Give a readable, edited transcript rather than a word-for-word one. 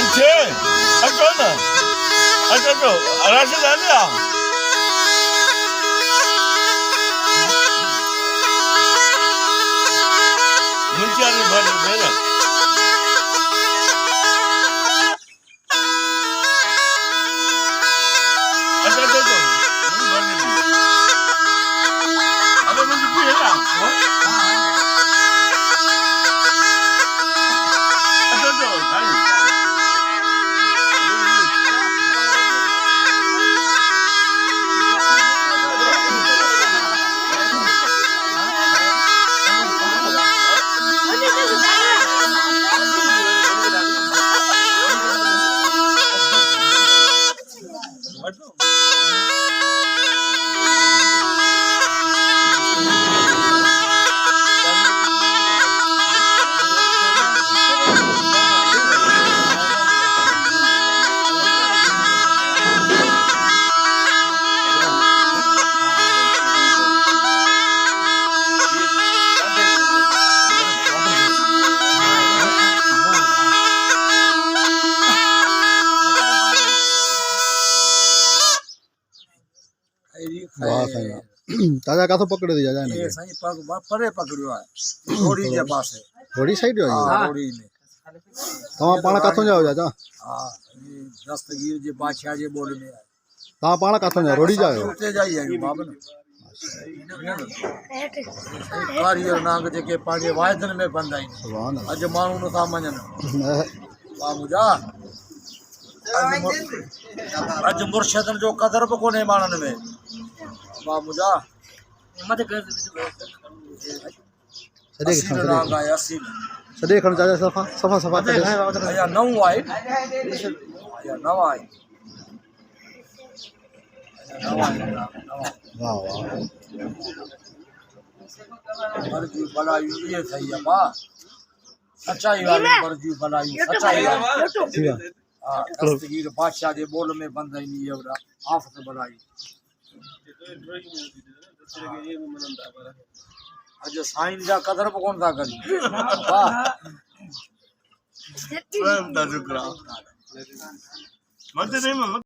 मंचे अचो न अचो राशिद आलिया मंचे आली भर भेण वाह साईं दादा काथो पकड़े थी जाजा ये साईं परे पकड़ियो आहे रोड़ी जे पासे रोड़ी साइड जो हां रोड़ी ने तव्हां पाण काथो जाओ जाजा हां ये दस्तगीर जे बादशाह जे बोल में आहे तव्हां पाण काथो जा रोड़ी जायो उते जाई आहियूं बाबन कारीगर नांग जेके पंहिंजे वाइदनि में बंद आहिनि सुभान अल्लाह अॼु माण्हू नथा मञनि बाबू जा अॼु मुर्शिदनि जो क़दर बि कोन्हे माण्हुनि में बाबू जा असील नांग आहे असील सॾे खण जाजा सफ़ा सफ़ा सफ़ा अञा नओं आहे अञा नवां आहे वाह वाह मर्जी भलायूं इहे सही आहे मां सचाई वारी मर्जी भलायूं सचाई वारी ठीक है हाँ दस्तगीर बादशाह जे बोल में बंद आहिनि इहे वॾा आफ़त भलाई अॼु साईं जा क़दर बि कोन था कनि वाह स्वयं दा शुक्रा मंचे नहीं